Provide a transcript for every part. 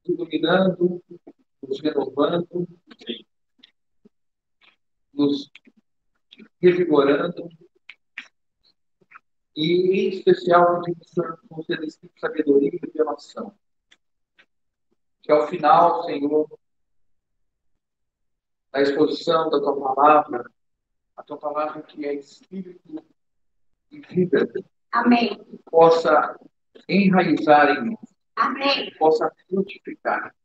iluminando, nos renovando, nos revigorando, e, em especial, pedimos que o Senhor conceda espírito de sabedoria e revelação. Que ao final, Senhor, da exposição da tua palavra, a tua palavra que é espírito e vida, Amém. Possa enraizar em nós, Amém. Possa frutificar,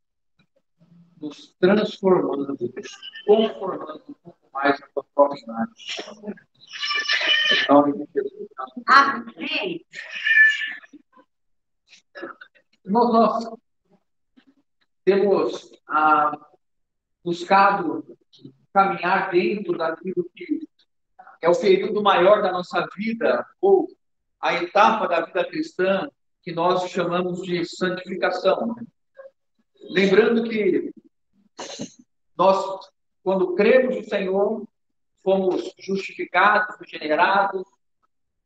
nos transformando, nos conformando um pouco mais a tua própria imagem. Em nome de Jesus. Amém. Nós temos buscado caminhar dentro daquilo que é o período maior da nossa vida, ou a etapa da vida cristã, que nós chamamos de santificação. Lembrando que nós, quando cremos no Senhor, fomos justificados, regenerados,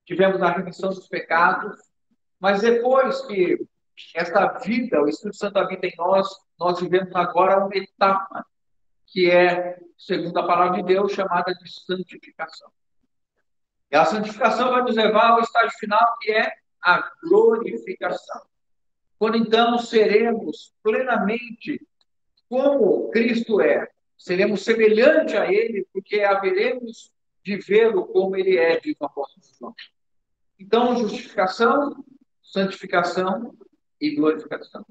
tivemos a remissão dos pecados, mas depois que esta vida, o Espírito Santo habita em nós, nós vivemos agora uma etapa que é, segundo a palavra de Deus, chamada de santificação. E a santificação vai nos levar ao estágio final, que é a glorificação. Quando então seremos plenamente como Cristo é, seremos semelhante a Ele, porque haveremos de vê-lo como Ele é, diz o apóstolo João. Então, justificação, santificação e glorificação.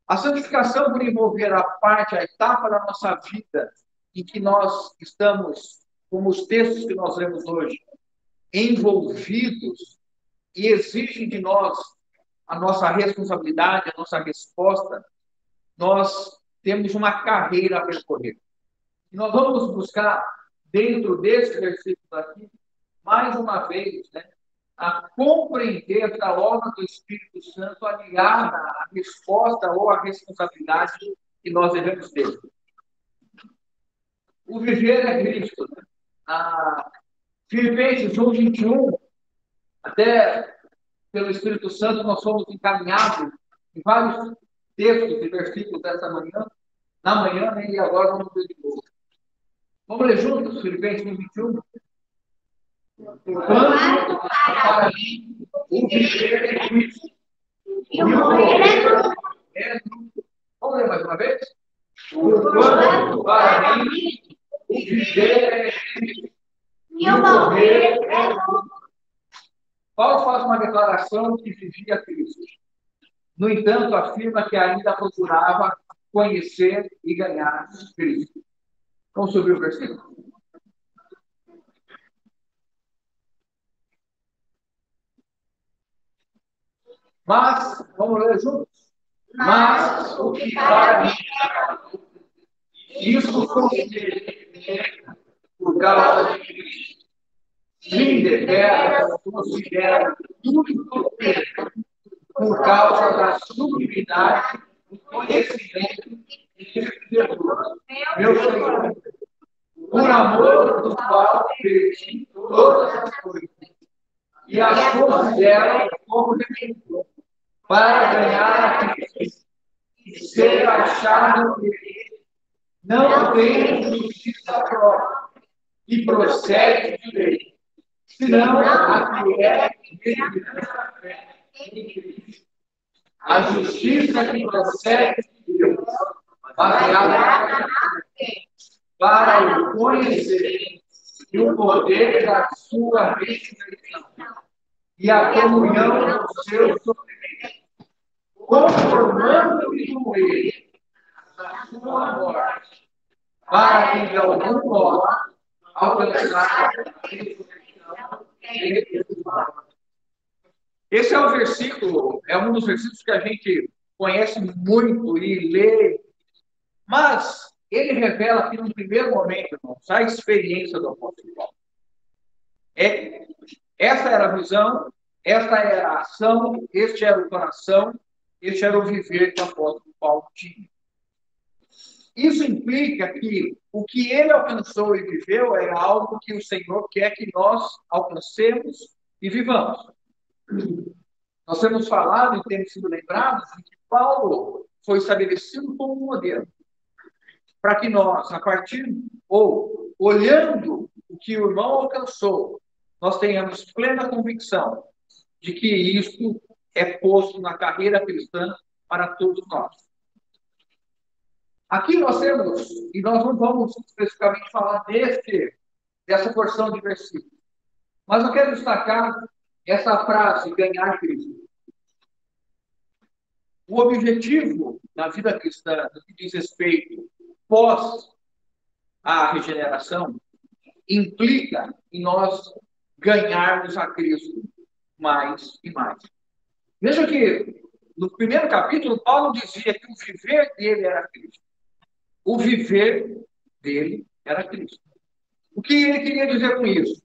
A santificação por envolver a parte, a etapa da nossa vida em que nós estamos, como os textos que nós lemos hoje, envolvidos e exigem de nós a nossa responsabilidade, a nossa resposta. Nós temos uma carreira a percorrer. E nós vamos buscar, dentro desse versículo aqui, mais uma vez, a compreender a obra do Espírito Santo aliada à resposta ou à responsabilidade que nós devemos ter. O viver é Cristo. Filipenses 1:21, até pelo Espírito Santo, nós somos encaminhados em vários textos e versículos dessa manhã, na manhã, e agora vamos ler de novo. Vamos ler juntos, Filipenses 1:21? Porquanto, para mim, o viver é Cristo, e o morrer é lucro. Vamos ler mais uma vez? Porquanto, para mim, o viver é Cristo, e o morrer é lucro. Paulo faz uma declaração que vivia Cristo. No entanto, afirma que ainda procurava conhecer e ganhar Cristo. Vamos subir o versículo? Mas, vamos ler juntos? Mas o que para mim, isso considero por causa de Cristo. Sim, deveras, considero tudo por causa da sublimidade do conhecimento de Jesus, meu Senhor, por amor do qual perdi todas as coisas e as considero como redentor, para ganhar a Cristo e ser achado nele. Não tenho justiça própria que procede de lei, senão a que é mediante a fé em Cristo. A justiça que procede de Deus, baseada na fé, para o conhecer e o poder da sua ressurreição e a comunhão dos seus sofrimentos, conformando-me com ele na sua morte, para que de algum modo alcançar a ressurreição e esse é um versículo, é um dos versículos que a gente conhece muito e lê, mas ele revela aqui no primeiro momento, irmãos, a experiência do apóstolo Paulo. Essa era a visão, essa era a ação, este era o coração, este era o viver que o apóstolo Paulo tinha. Isso implica que o que ele alcançou e viveu é algo que o Senhor quer que nós alcancemos e vivamos. Nós temos falado e temos sido lembrados de que Paulo foi estabelecido como um modelo, para que nós, a partir, ou olhando o que o irmão alcançou, nós tenhamos plena convicção de que isto é posto na carreira cristã para todos nós. Aqui nós temos, e nós não vamos especificamente falar dessa porção de versículos, mas eu quero destacar essa frase, ganhar Cristo. O objetivo da vida cristã, no que diz respeito pós a regeneração, implica em nós ganharmos a Cristo mais e mais. Veja que no primeiro capítulo, Paulo dizia que o viver dele era Cristo. O viver dele era Cristo. O que ele queria dizer com isso?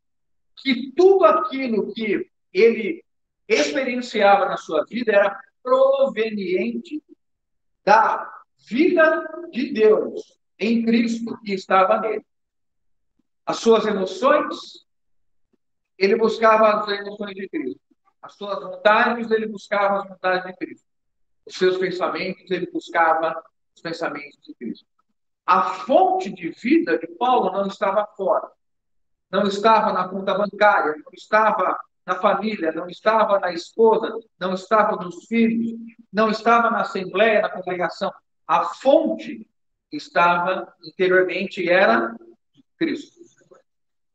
Que tudo aquilo que ele experienciava na sua vida era proveniente da vida de Deus em Cristo que estava nele. As suas emoções, ele buscava as emoções de Cristo. As suas vontades, ele buscava as vontades de Cristo. Os seus pensamentos, ele buscava os pensamentos de Cristo. A fonte de vida de Paulo não estava fora. Não estava na conta bancária, não estava na família, não estava na esposa, não estava nos filhos, não estava na assembleia, na congregação. A fonte estava interiormente e era Cristo.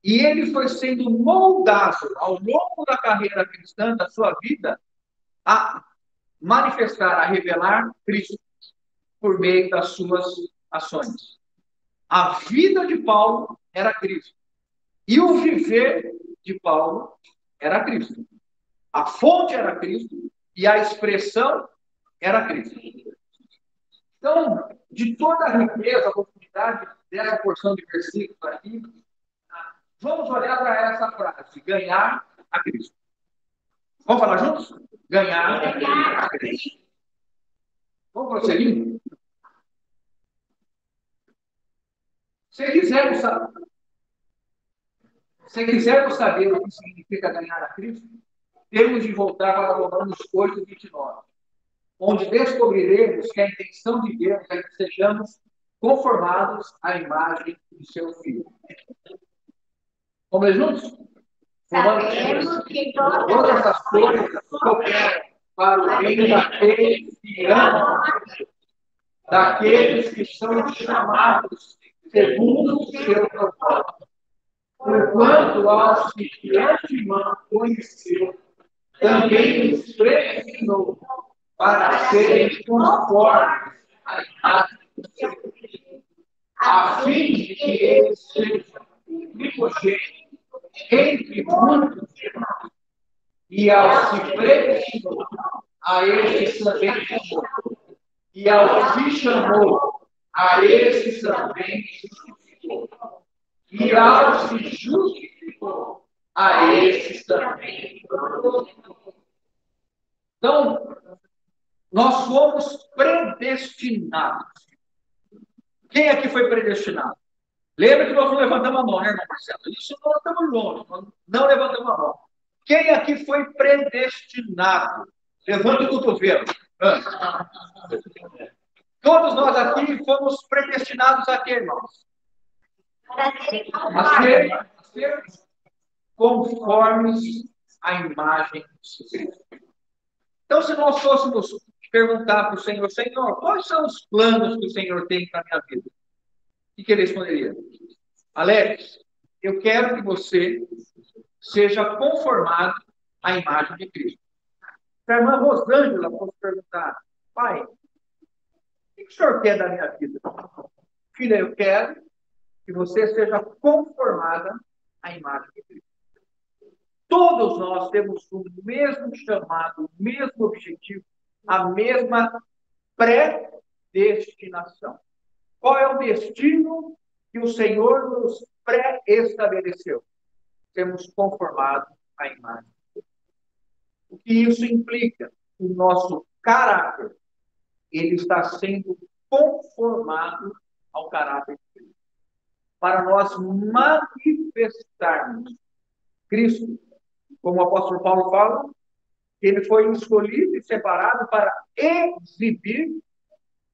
E ele foi sendo moldado ao longo da carreira cristã, da sua vida, a manifestar, a revelar Cristo por meio das suas ações. A vida de Paulo era Cristo. E o viver de Paulo era Cristo. A fonte era Cristo e a expressão era Cristo. Então, de toda a riqueza, a oportunidade dessa porção de versículos aqui, vamos olhar para essa frase, ganhar a Cristo. Vamos falar juntos? Ganhar a Cristo. Vamos prosseguir? Se quisermos saber o que significa ganhar a Cristo, temos de voltar para Romanos 8, 29, onde descobriremos que a intenção de Deus é que sejamos conformados à imagem de seu Filho. Vamos ler juntos? Sabemos que Todas essas coisas cooperam para o bem daqueles que amam, daqueles que são chamados segundo o seu propósito. Porquanto aos que de antemão conheceu, também os predestinou para serem conformes à imagem do seu Filho, a fim de que eles sejam primogênitos entre muitos irmãos. E aos que predestinou, a estes também chamou. E aos que chamou, a estes também justificou. E aos que justificou, a estes também glorificou. Então, nós fomos predestinados. Quem aqui foi predestinado? Lembra que nós não levantamos a mão, né, irmão Marcelo? Isso nós estamos longe, nós não levantamos a mão. Quem aqui foi predestinado? Levanta o cotovelo. Todos nós aqui fomos predestinados a quê, irmãos? A ser conformes à imagem de Cristo. Então, se nós fôssemos perguntar para o Senhor, Senhor, quais são os planos que o Senhor tem para a minha vida? O que ele responderia? Alex, eu quero que você seja conformado à imagem de Cristo. Se a irmã Rosângela fosse perguntar, pai, o que o senhor quer da minha vida? Filha, eu quero que você seja conformada à imagem de Cristo. Todos nós temos o mesmo chamado, o mesmo objetivo, a mesma predestinação. Qual é o destino que o Senhor nos pré-estabeleceu? Sermos conformados à imagem de Deus. O que isso implica? O nosso caráter, ele está sendo conformado ao caráter de Cristo. Para nós manifestarmos Cristo, como o apóstolo Paulo fala, ele foi escolhido e separado para exibir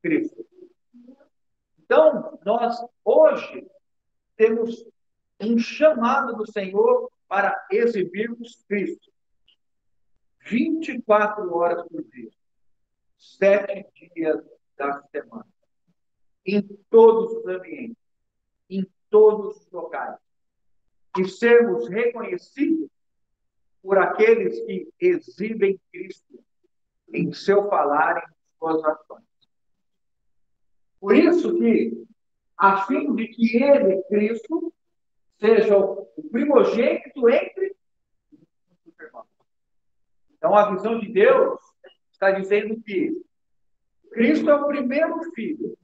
Cristo. Então, nós hoje temos um chamado do Senhor para exibirmos Cristo. 24 horas por dia, 7 dias da semana, em todos os ambientes, em todos os locais. E sermos reconhecidos por aqueles que exibem Cristo em seu falar e em suas ações. Por isso que, a fim de que ele, Cristo, seja o primogênito entre os irmãos. Então, a visão de Deus está dizendo que Cristo é o primeiro filho,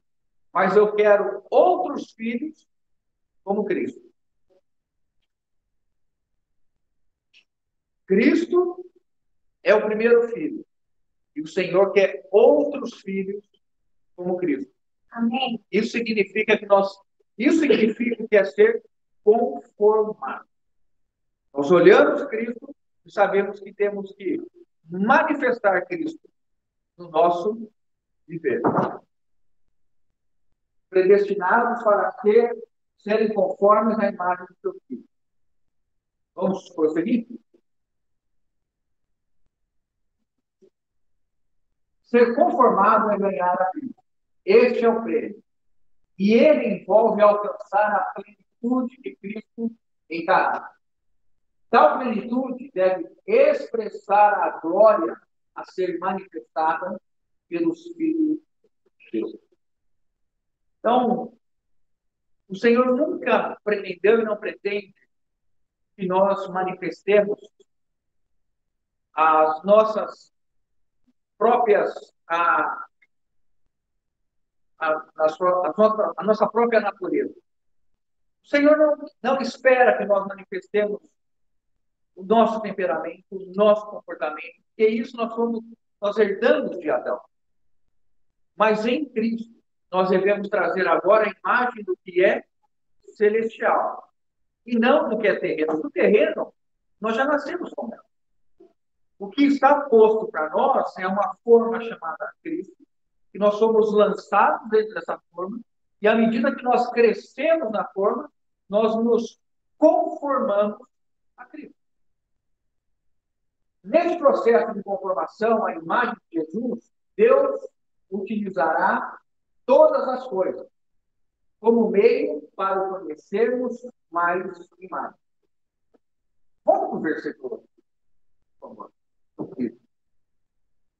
mas eu quero outros filhos como Cristo. Cristo é o primeiro filho, e o Senhor quer outros filhos como Cristo. Amém. Isso significa que é ser conformado. Nós olhamos Cristo e sabemos que temos que manifestar Cristo no nosso viver. Predestinados para serem conformes à imagem do seu Filho. Vamos prosseguir? Ser conformado é ganhar a Cristo. Este é o prêmio. E ele envolve alcançar a plenitude de Cristo em caráter. Tal plenitude deve expressar a glória a ser manifestada pelos filhos de Deus. Então, o Senhor nunca pretendeu e não pretende que nós manifestemos as nossas próprias, a nossa própria natureza. O Senhor não espera que nós manifestemos o nosso temperamento, o nosso comportamento, porque isso nós herdamos de Adão. Mas em Cristo, nós devemos trazer agora a imagem do que é celestial, e não do que é terreno. Do terreno, nós já nascemos com ela. O que está posto para nós é uma forma chamada Cristo, que nós somos lançados dentro dessa forma, e à medida que nós crescemos na forma, nós nos conformamos a Cristo. Nesse processo de conformação à imagem de Jesus, Deus utilizará todas as coisas como meio para o conhecermos mais e mais. Vamos para o versículo, por favor.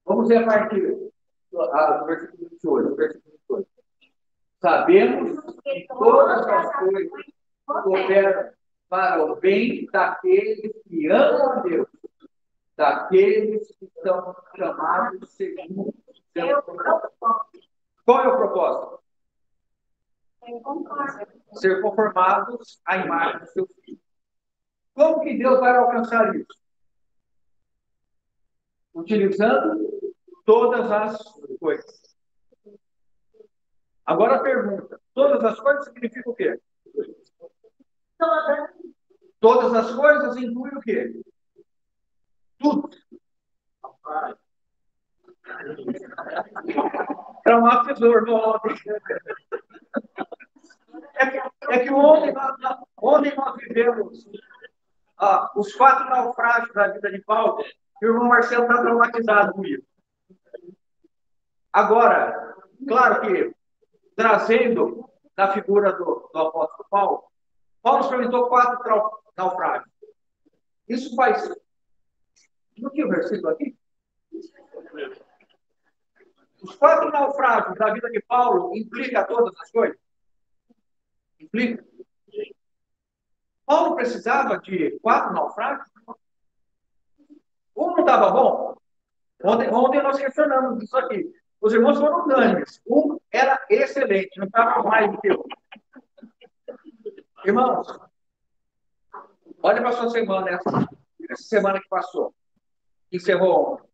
Vamos ver a partir do versículo 28. Sabemos que todas as coisas cooperam para o bem daqueles que amam a Deus, daqueles que são chamados segundo o seu propósito. Qual é o propósito? Ser conformados à imagem do seu Filho. Como que Deus vai alcançar isso? Utilizando todas as coisas. Agora a pergunta: todas as coisas significa o quê? Todas. Todas as coisas incluem o quê? Tudo. Traumatizou ontem. É que ontem nós vivemos os 4 naufrágios da vida de Paulo, e o irmão Marcelo está traumatizado com isso. Agora, claro que, trazendo da figura do apóstolo Paulo, Paulo experimentou 4 naufrágios. Isso faz... No que o versículo aqui? Os 4 naufrágios da vida de Paulo implica todas as coisas? Implica. Paulo precisava de 4 naufrágios? Um não estava bom? Ontem nós questionamos isso aqui. Os irmãos foram unânimes. Um era excelente, não estava mais do que o outro. Irmãos, olha para a sua semana, essa semana que passou, que encerrou ontem.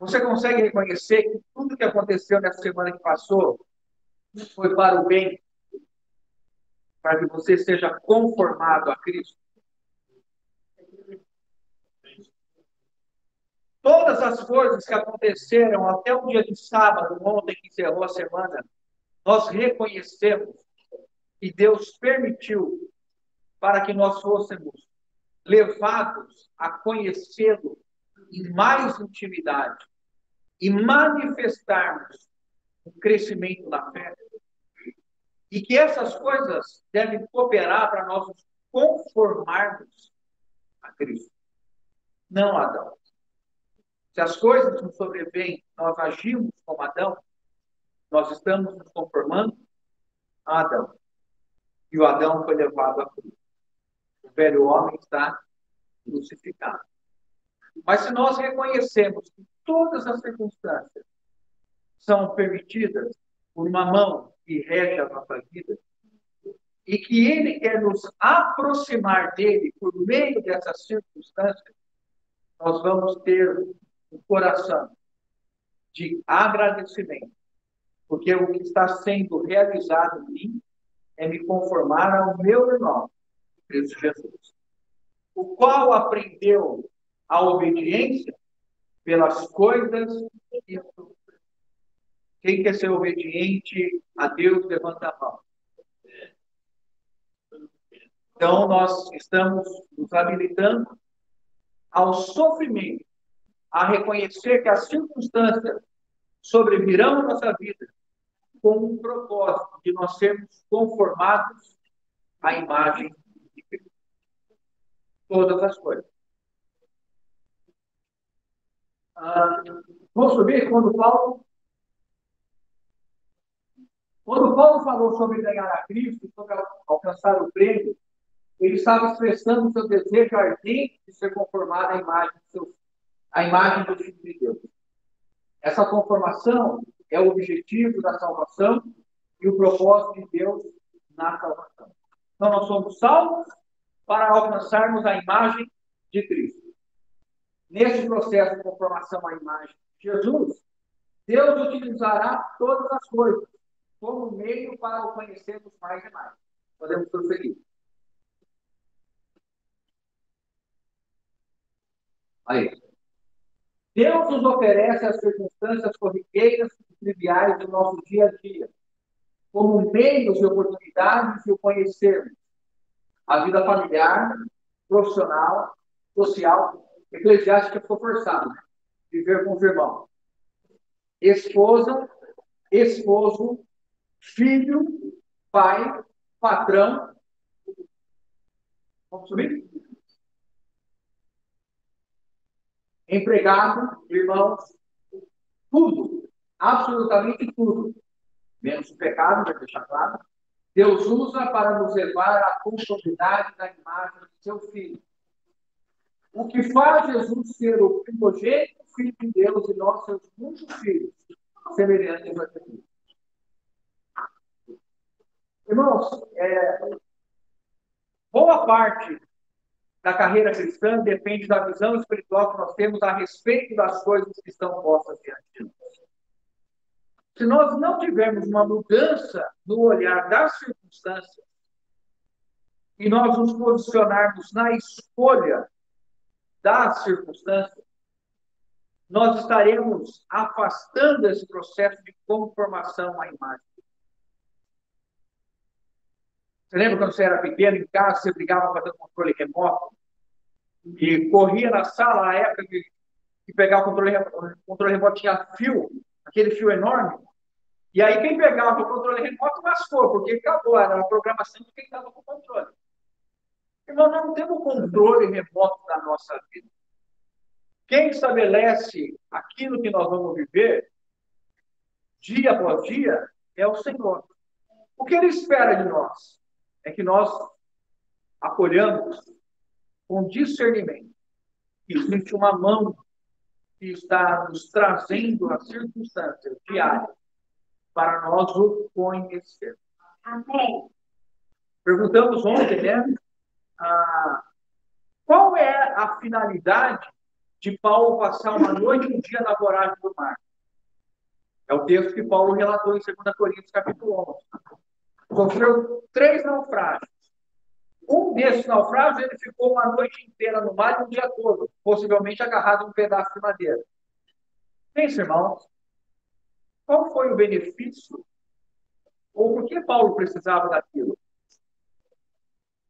Você consegue reconhecer que tudo que aconteceu nessa semana que passou foi para o bem, para que você seja conformado a Cristo? Todas as coisas que aconteceram até o dia de sábado, ontem que encerrou a semana, nós reconhecemos que Deus permitiu para que nós fôssemos levados a conhecê-lo em mais intimidade e manifestarmos um crescimento na fé. E que essas coisas devem cooperar para nós nos conformarmos a Cristo. Não Adão. Se as coisas nos sobrevêm, nós agimos como Adão, nós estamos nos conformando a Adão. E o Adão foi levado à cruz. O velho homem está crucificado. Mas se nós reconhecemos que todas as circunstâncias são permitidas por uma mão que rege a nossa vida, e que Ele quer nos aproximar dele por meio dessas circunstâncias, nós vamos ter um coração de agradecimento, porque o que está sendo realizado em mim é me conformar ao meu irmão, Cristo Jesus, o qual aprendeu a obediência pelas coisas que sofreu. Quem quer ser obediente a Deus, levanta a mão. Então, nós estamos nos habilitando ao sofrimento, a reconhecer que as circunstâncias sobrevirão a nossa vida com um propósito de nós sermos conformados à imagem de Cristo. Todas as coisas. Vamos subir quando Paulo falou sobre ganhar a Cristo, sobre alcançar o prêmio, ele estava expressando o seu desejo ardente de ser conformado à imagem do Filho de Deus. Essa conformação é o objetivo da salvação e o propósito de Deus na salvação. Então, nós somos salvos para alcançarmos a imagem de Cristo. Neste processo de conformação à imagem de Jesus, Deus utilizará todas as coisas como meio para o conhecermos mais e mais. Podemos prosseguir. Aí. Deus nos oferece as circunstâncias corriqueiras e triviais do nosso dia a dia, como meios e oportunidades de o conhecermos. A vida familiar, profissional, social, eclesiástica ficou forçado, né? Viver com os irmãos. Esposa, esposo, filho, pai, patrão. Vamos subir? Empregado, irmãos, tudo, absolutamente tudo, menos o pecado, para deixar claro, Deus usa para nos levar à conformidade da imagem de seu Filho. O que faz Jesus ser o primogênito Filho de Deus e nós seus muitos filhos, semelhantes a Jesus. Irmãos, boa parte da carreira cristã depende da visão espiritual que nós temos a respeito das coisas que estão postas diante de nós. Se nós não tivermos uma mudança no olhar das circunstâncias e nós nos posicionarmos na escolha das circunstâncias, nós estaremos afastando esse processo de conformação à imagem. Você lembra quando você era pequeno, em casa, você brigava para ter um controle remoto? E corria na sala, na época que pegava o controle remoto tinha fio, aquele fio enorme. E aí quem pegava o controle remoto lascou, porque acabou, era a programação de quem estava com o controle. Irmão, nós não temos controle remoto da nossa vida. Quem estabelece aquilo que nós vamos viver, dia após dia, é o Senhor. O que Ele espera de nós é que nós acolhamos com discernimento. Existe uma mão que está nos trazendo as circunstâncias diárias para nós o conhecermos. Amém. Perguntamos ontem, né? Qual é a finalidade de Paulo passar uma noite e um dia na voragem do mar? É o texto que Paulo relatou em 2 Coríntios, capítulo 11. Sofreu 3 naufrágios. Um desses naufrágios, ele ficou uma noite inteira no mar e um dia todo, possivelmente agarrado a um pedaço de madeira. Pensa, irmãos, qual foi o benefício? Ou por que Paulo precisava daquilo?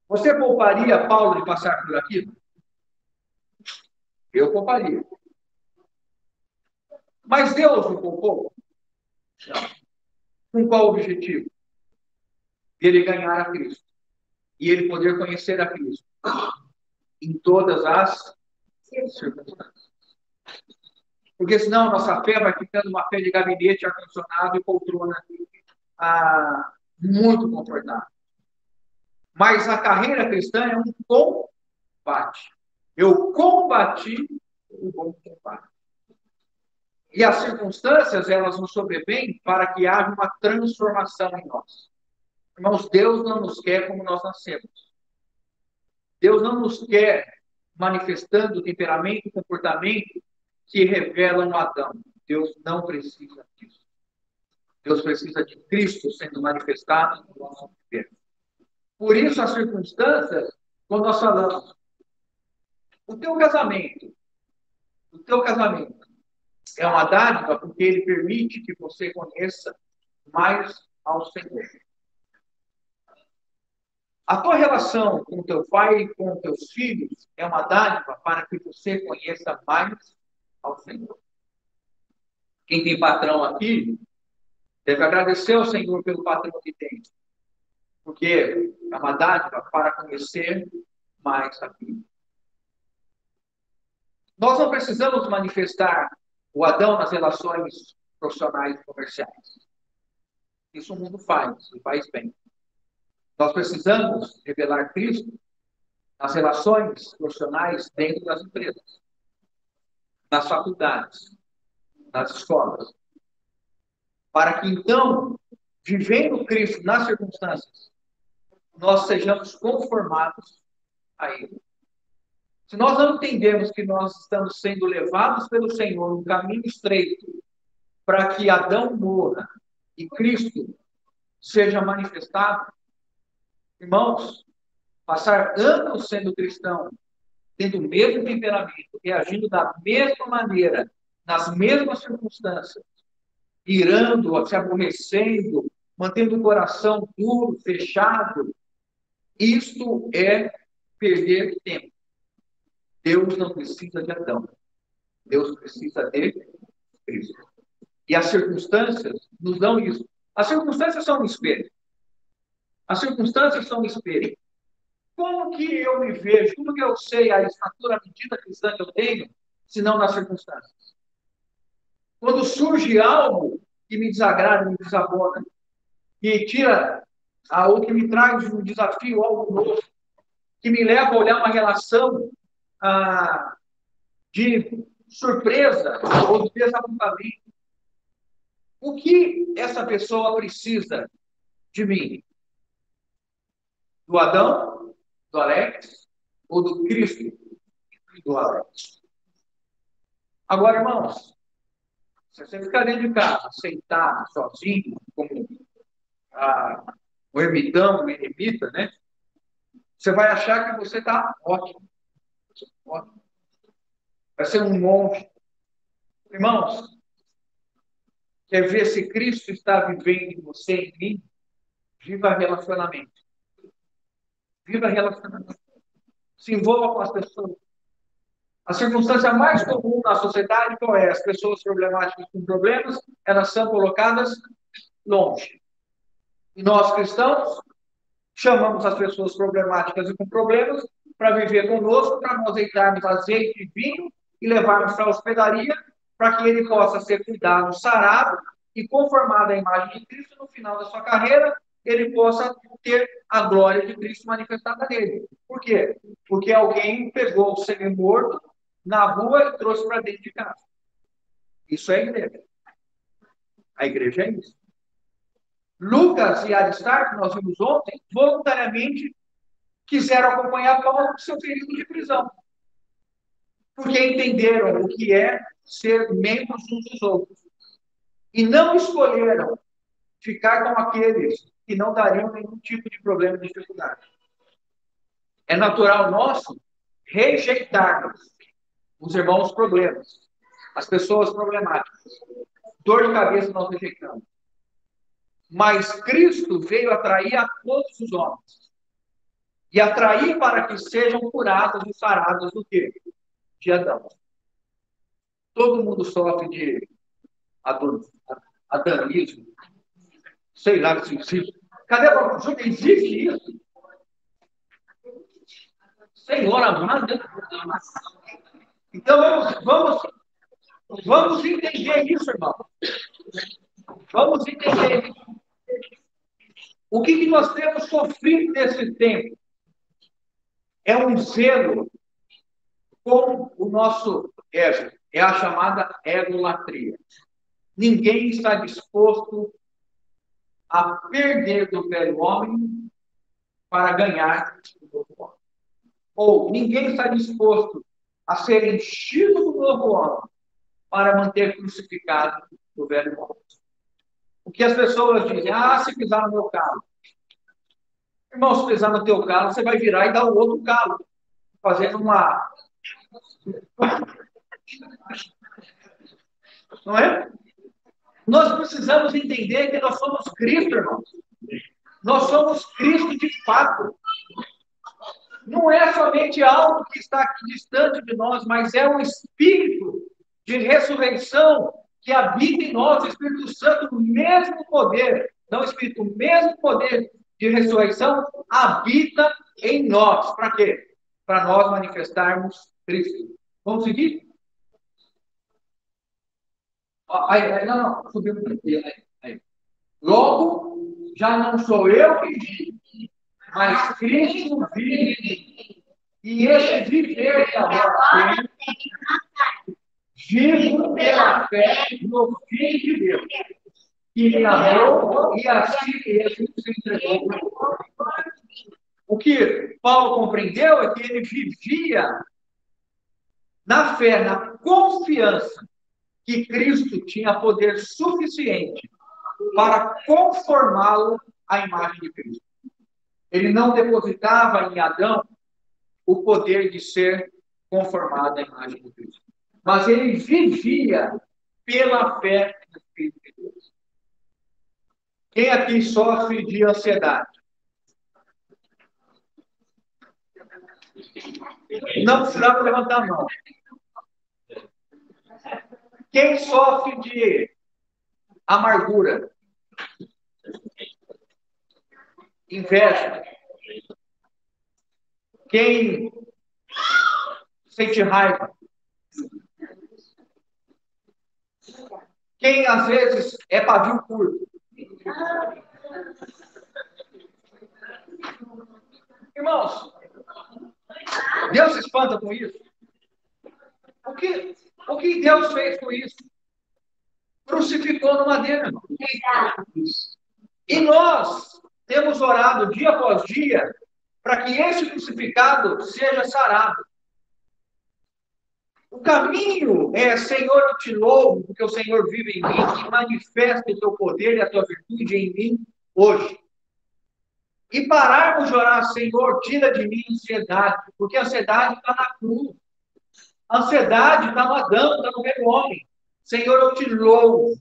Você pouparia Paulo de passar por aquilo? Eu pouparia. Mas Deus o poupou? Não. Com qual objetivo? Ele ganhar a Cristo. E ele poder conhecer a Cristo. Em todas as circunstâncias. Porque senão nossa fé vai ficando uma fé de gabinete, ar-condicionado e poltrona muito confortável. Mas a carreira cristã é um combate. Eu combati o bom combate. E as circunstâncias, elas nos sobrevêm para que haja uma transformação em nós. Irmãos, Deus não nos quer como nós nascemos. Deus não nos quer manifestando o temperamento e comportamento que revelam Adão. Deus não precisa disso. Deus precisa de Cristo sendo manifestado no nosso viver. Por isso, as circunstâncias, quando nós falamos, o teu casamento é uma dádiva porque ele permite que você conheça mais ao Senhor. A tua relação com teu pai e com teus filhos é uma dádiva para que você conheça mais ao Senhor. Quem tem patrão aqui deve agradecer ao Senhor pelo patrão que tem, porque é uma dádiva para conhecer mais a vida. Nós não precisamos manifestar o Adão nas relações profissionais e comerciais. Isso o mundo faz, e faz bem. Nós precisamos revelar Cristo nas relações profissionais dentro das empresas, nas faculdades, nas escolas. Para que, então, vivendo Cristo nas circunstâncias, nós sejamos conformados a Ele. Se nós não entendemos que nós estamos sendo levados pelo Senhor no caminho estreito para que Adão morra e Cristo seja manifestado, irmãos, passar anos sendo cristão, tendo o mesmo temperamento, reagindo da mesma maneira, nas mesmas circunstâncias, irando, se aborrecendo, mantendo o coração duro, fechado, isto é perder tempo. Deus não precisa de Adão. Deus precisa de Cristo. E as circunstâncias nos dão isso. As circunstâncias são um espelho. As circunstâncias são um espelho. Como que eu me vejo? Como que eu sei a estatura, a medida cristã que eu tenho, se não nas circunstâncias? Quando surge algo que me desagrada, me desabona, que tira, ou que me traz um desafio, algo novo, que me leva a olhar uma relação de surpresa ou de desapontamento. O que essa pessoa precisa de mim? Do Adão, do Alex, ou do Cristo, do Alex? Agora, irmãos, se você ficar dentro de casa, sentado, sozinho, como o ermitão, o eremita, né? Você vai achar que você está ótimo. Ótimo. Vai ser um monge. Irmãos, quer ver se Cristo está vivendo em você, em mim? Viva relacionamento. Viva relacionamento. Se envolva com as pessoas. A circunstância mais comum na sociedade qual é? As pessoas problemáticas com problemas, elas são colocadas longe. E nós, cristãos, chamamos as pessoas problemáticas e com problemas para viver conosco, para nós deitarmos azeite e vinho e levarmos para a hospedaria, para que ele possa ser cuidado, sarado e conformado à imagem de Cristo no final da sua carreira, ele possa ter a glória de Cristo manifestada nele. Por quê? Porque alguém pegou o semi-morto na rua e trouxe para dentro de casa. Isso é a igreja. A igreja é isso. Lucas e Aristarco, que nós vimos ontem, voluntariamente quiseram acompanhar Paulo no seu período de prisão. Porque entenderam o que é ser membros uns dos outros. E não escolheram ficar com aqueles que não dariam nenhum tipo de problema de dificuldade. É natural nosso rejeitarmos os irmãos problemas, as pessoas problemáticas. Dor de cabeça nós rejeitamos. Mas Cristo veio atrair a todos os homens. E atrair para que sejam curados e sarados do quê? De Adão. Todo mundo sofre de adanismo. Sei lá se cadê o Júlio? Existe isso? Senhor amado. Então vamos entender isso, irmão. Vamos entender isso. O que nós temos sofrido nesse tempo? É um zelo com o nosso ego. É a chamada egolatria. Ninguém está disposto a perder do velho homem para ganhar do novo homem. Ou ninguém está disposto a ser enchido do novo homem para manter crucificado do velho homem. O que as pessoas dizem, se pisar no meu carro. Irmão, se pisar no teu carro, você vai virar e dar o outro carro, fazendo uma... Não é? Nós precisamos entender que nós somos Cristo, irmãos. Nós somos Cristo de fato. Não é somente algo que está aqui distante de nós, mas é um Espírito de ressurreição que habita em nós, o Espírito Santo, o mesmo poder, não o Espírito, o mesmo poder de ressurreição habita em nós. Para quê? Para nós manifestarmos Cristo. Vamos seguir? Não, subiu. Aí. Logo, já não sou eu que vivo, mas Cristo vive em mim. E esse viver que agora tem, vivo pela fé no Filho de Deus, que me amou e a si mesmo se entregou. O que Paulo compreendeu é que ele vivia na fé, na confiança que Cristo tinha poder suficiente para conformá-lo à imagem de Cristo. Ele não depositava em Adão o poder de ser conformado à imagem de Cristo. Mas ele vivia pela fé no Espírito de Deus. Quem aqui sofre de ansiedade? Não precisava levantar a mão. Quem sofre de amargura? Inveja? Quem sente raiva? Quem às vezes é pavio curto? Irmãos, Deus se espanta com isso? O que Deus fez com isso? Crucificou no madeira. E nós temos orado dia após dia para que esse crucificado seja sarado. O caminho é, Senhor, eu te louvo, porque o Senhor vive em mim e manifesta o teu poder e a tua virtude em mim hoje. E pararmos de orar, Senhor, tira de mim a ansiedade, porque a ansiedade está na cruz. A ansiedade está no Adão, está no velho homem. Senhor, eu te louvo,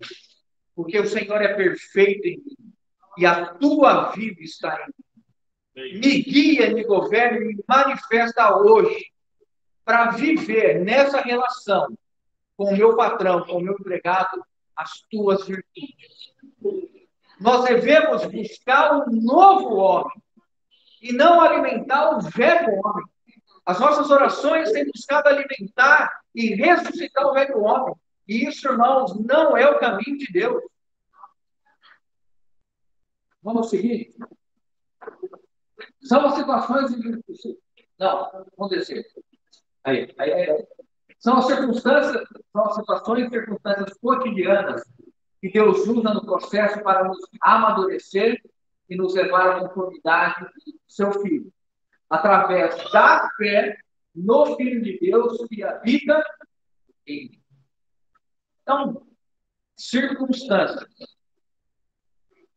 porque o Senhor é perfeito em mim e a tua vida está em mim. Me guia, me governa e me manifesta hoje para viver nessa relação com o meu patrão, com o meu empregado, as tuas virtudes. Nós devemos buscar um novo homem e não alimentar o velho homem. As nossas orações têm buscado alimentar e ressuscitar o velho homem. E isso, irmãos, não é o caminho de Deus. Vamos seguir? São as situações... Não, vamos descer. Aí. São as circunstâncias, são as situações e circunstâncias cotidianas que Deus usa no processo para nos amadurecer e nos levar à conformidade do seu Filho. Através da fé no Filho de Deus que habita em mim. Então, circunstâncias.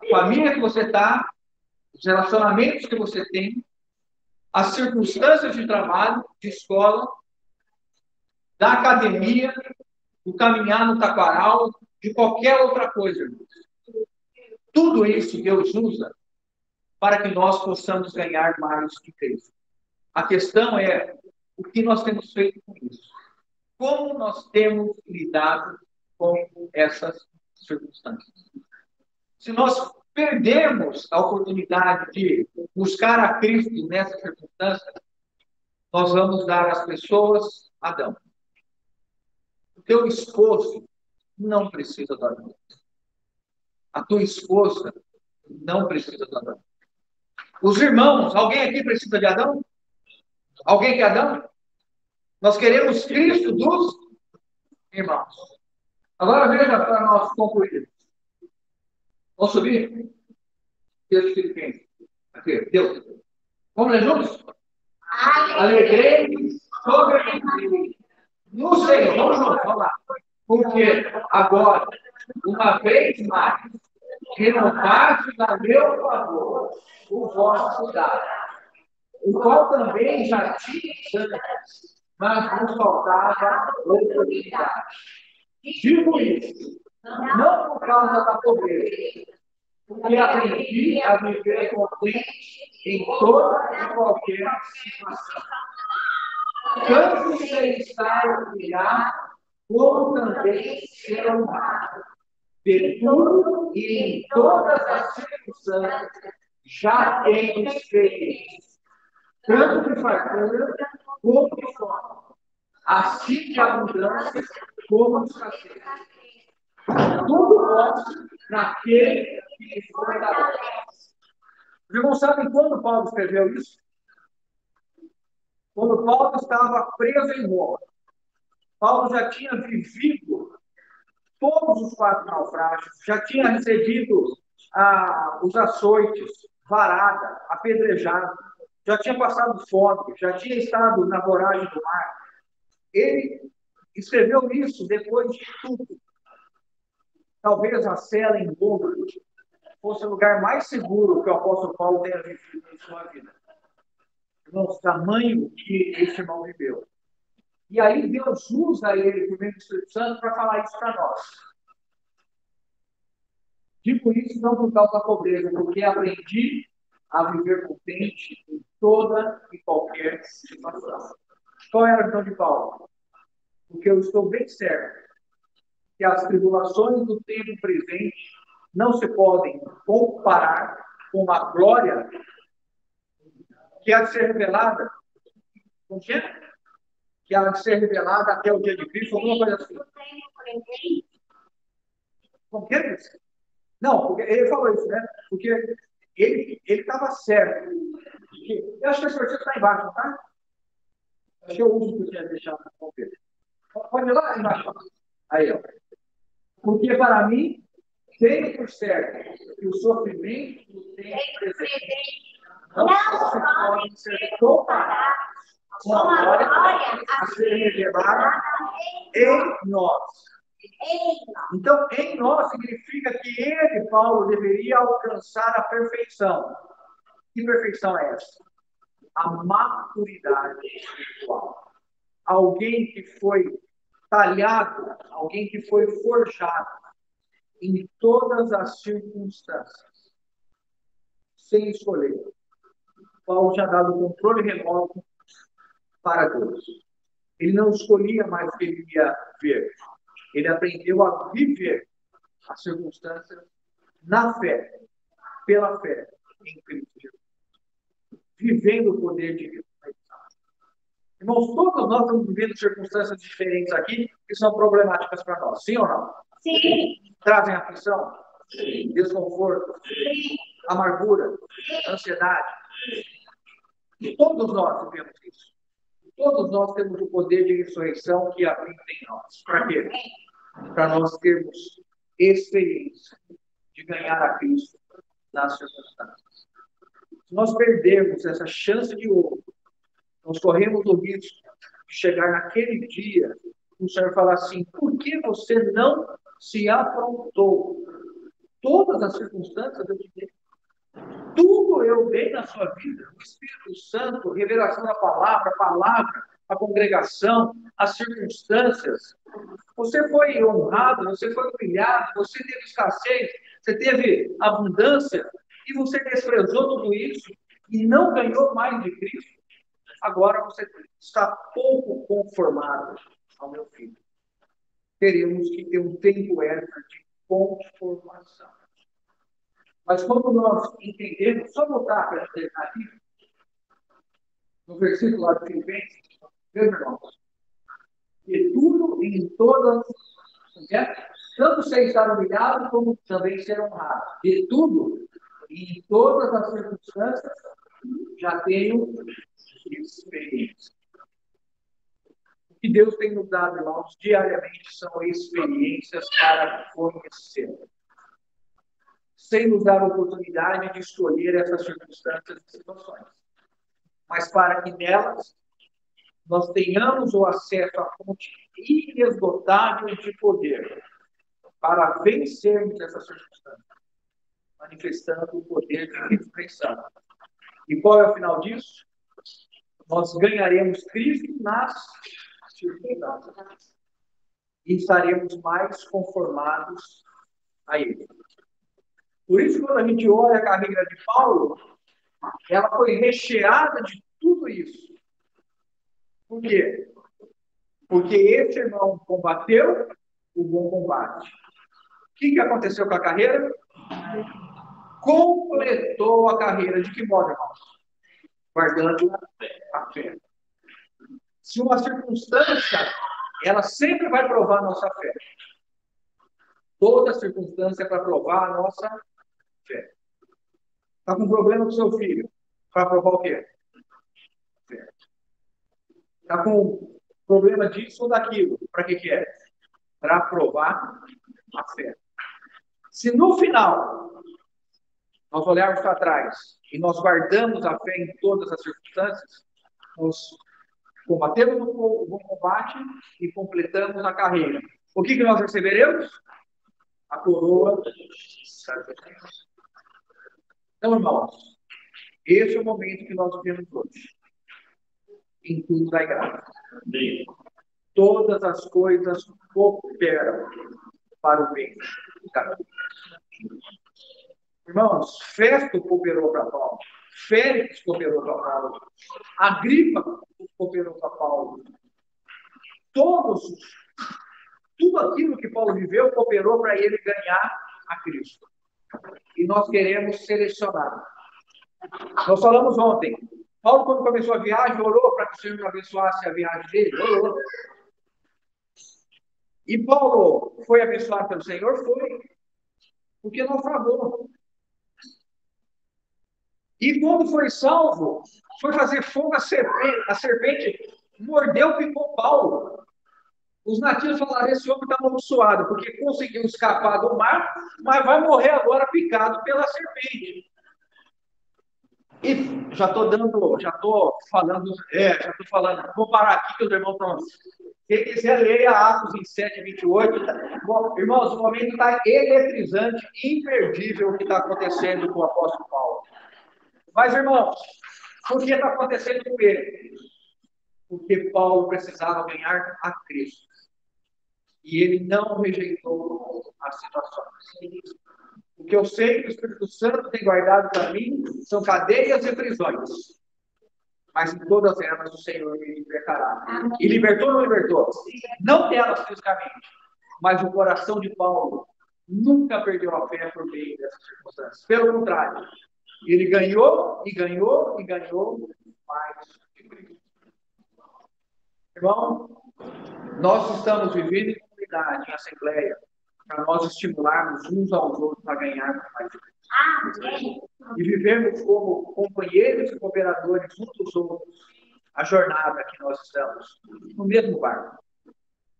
A família que você está, os relacionamentos que você tem, as circunstâncias de trabalho, de escola, da academia, do caminhar no taquaral, de qualquer outra coisa, irmãos. Tudo isso Deus usa para que nós possamos ganhar mais de Cristo. A questão é o que nós temos feito com isso. Como nós temos lidado com essas circunstâncias. Se nós perdemos a oportunidade de buscar a Cristo nessas circunstâncias, nós vamos dar às pessoas Adão. O teu esposo não precisa do Adão. A tua esposa não precisa do Adão. Os irmãos, alguém aqui precisa de Adão? Alguém quer Adão? Nós queremos Cristo dos irmãos. Agora veja para nós concluir. Vamos subir? Texto Filipenses. Aqui, Deus. Vamos ler juntos? Alegrei-me sobremaneiras no Senhor. Vamos juntos, vamos lá. Porque agora, uma vez mais, renovastes a meu favor o vosso dado, o qual também já tinha antes, mas nos faltava oportunidade. Digo isso, não por causa da pobreza, porque aprendi a viver contente em toda e qualquer situação. Tanto sem estar humilhado, como também ser honrado. De tudo e em todas as circunstâncias, já tenho experiência, tanto de fartura como de fome, assim de abundância como de escassez. Tudo posso naquele que me fortalece. Os irmãos sabem quando Paulo escreveu isso? Quando Paulo estava preso em Roma. Paulo já tinha vivido todos os 4 naufrágios, já tinha recebido os açoites, varada, apedrejado, já tinha passado fome, já tinha estado na voragem do mar. Ele escreveu isso depois de tudo. Talvez a cela em Roma fosse o lugar mais seguro que o apóstolo Paulo tenha vivido em sua vida. Irmãos, tamanho que esse irmão viveu. E aí Deus usa ele, por meio do Espírito Santo, para falar isso para nós. Digo isso não por causa da pobreza, porque aprendi a viver contente em toda e qualquer situação. Qual é a razão de Paulo? Porque eu estou bem certo que as tribulações do tempo presente não se podem comparar com a glória que há de ser revelada. Não tinha? Que há de ser revelada até o dia de Cristo, alguma coisa assim. Como que é isso? Não, porque ele falou isso, né? Porque ele estava certo. Eu acho que esse versículo está embaixo, tá? Acho que eu uso o que eu tinha deixado na conferência. Pode ir lá embaixo. Aí, ó. Porque para mim, tenho por certo que o sofrimento do tempo presente não pode ser comparado com a glória a ser revelada em nós. Então, em nós significa que ele, Paulo, deveria alcançar a perfeição. Que perfeição é essa? A maturidade espiritual. Alguém que foi talhado, alguém que foi forjado em todas as circunstâncias, sem escolher. Paulo tinha dado o controle remoto para Deus. Ele não escolhia mais o que ele ia ver. Ele aprendeu a viver as circunstâncias na fé, pela fé em Cristo Jesus. Vivendo o poder de Deus. Irmãos, todos nós estamos vivendo circunstâncias diferentes aqui que são problemáticas para nós. Sim ou não? Sim. Trazem aflição, desconforto, amargura, ansiedade. E todos nós vivemos isso. Todos nós temos o poder de ressurreição que habita em nós. Para quê? Para nós termos experiência de ganhar a Cristo nas circunstâncias. Se nós perdermos essa chance de ouro, nós corremos o risco de chegar naquele dia e o Senhor falar assim: por que você não se aprontou? Todas as circunstâncias eu te dei. tudo eu dei na sua vida, o Espírito Santo, revelação da palavra, a congregação, as circunstâncias. Você foi honrado, você foi humilhado, você teve escassez, você teve abundância, e você desprezou tudo isso e não ganhou mais de Cristo. Agora você está pouco conformado ao meu filho. Teremos que ter um tempo extra de conformação. Mas quando nós entendemos, só voltar para terminar aqui, no versículo lá de Filipenses, meus irmãos, e tudo em todas, tanto ser estar humilhado como também ser honrado. De tudo, e em todas as circunstâncias, já tenho experiência. O que Deus tem nos dado, irmãos, diariamente são experiências para conhecer. Sem nos dar a oportunidade de escolher essas circunstâncias e situações. Mas para que nelas nós tenhamos o acesso à fonte inesgotável de poder para vencermos essas circunstâncias, manifestando o poder de ressurreição. E qual é o final disso? Nós ganharemos Cristo nas circunstâncias e estaremos mais conformados a Ele. Por isso, quando a gente olha a carreira de Paulo, ela foi recheada de tudo isso. Por quê? Porque esse irmão combateu o bom combate. O que aconteceu com a carreira? Completou a carreira. De que modo, irmãos? Guardando a fé. Se uma circunstância, ela sempre vai provar a nossa fé. Toda circunstância é para provar a nossa fé. Está com problema com seu filho? Para provar o quê? Fé. Está com problema disso ou daquilo? Para que é? Para provar a fé. Se no final nós olharmos para trás e nós guardamos a fé em todas as circunstâncias, nós combatemos o bom combate e completamos a carreira. O que nós receberemos? A coroa da justiça. Então, irmãos, esse é o momento que nós vivemos hoje. Em tudo da graça. Todas as coisas cooperam para o bem. Irmãos, Festo cooperou para Paulo. Félix cooperou para Paulo. Agripa cooperou para Paulo. Tudo aquilo que Paulo viveu cooperou para ele ganhar a Cristo. E nós queremos selecionar. Nós falamos ontem. Paulo, quando começou a viagem, orou para que o Senhor abençoasse a viagem dele. Orou. E Paulo foi abençoado pelo Senhor? Foi. Porque naufragou. E quando foi salvo, foi fazer fogo a serpente mordeu, picou Paulo. Os nativos falaram, esse homem está amaldiçoado, porque conseguiu escapar do mar, mas vai morrer agora picado pela serpente. E já estou falando, vou parar aqui que os irmãos estão... Quem quiser ler Atos em 7:28, bom, irmãos, o momento está eletrizante, imperdível o que está acontecendo com o apóstolo Paulo. Mas, irmãos, por que está acontecendo com ele? Porque Paulo precisava ganhar a Cristo. E ele não rejeitou as situações. O que eu sei que o Espírito Santo tem guardado para mim são cadeias e prisões. Mas em todas elas o Senhor me libertará. E libertou ou não libertou? Não delas fisicamente. Mas o coração de Paulo nunca perdeu a fé por meio dessas circunstâncias. Pelo contrário, ele ganhou e ganhou e ganhou mais de Cristo. Irmão, nós estamos vivendo em comunidade, em assembleia, para nós estimularmos uns aos outros a ganhar mais de Cristo. E vivermos como companheiros e cooperadores uns dos outros a jornada que nós estamos no mesmo barco.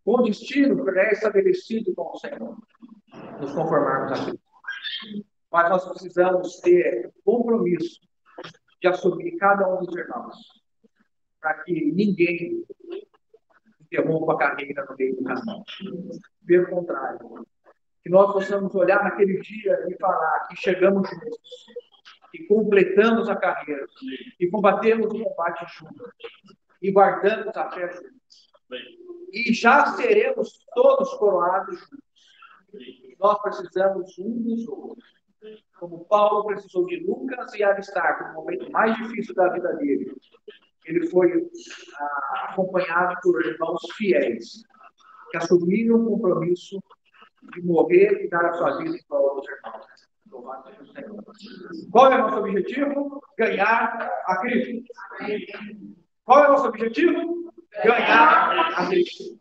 Com o destino pré-estabelecido com o Senhor. Nos conformarmos a Cristo. Mas nós precisamos ter compromisso de assumir cada um dos irmãos, para que ninguém interrompa a carreira no meio do caminho. Pelo contrário, que nós possamos olhar naquele dia e falar que chegamos juntos, e completamos a carreira, e combatemos o combate juntos, e guardamos a fé juntos. E já seremos todos coroados juntos. Nós precisamos um dos outros. Como Paulo precisou de Lucas e Aristarco, no momento mais difícil da vida dele. Ele foi acompanhado por irmãos fiéis, que assumiram o compromisso de morrer e dar a sua vida em prol dos irmãos. Louvado seja o Senhor. Qual é o nosso objetivo? Ganhar a Cristo. Qual é o nosso objetivo? Ganhar a Cristo.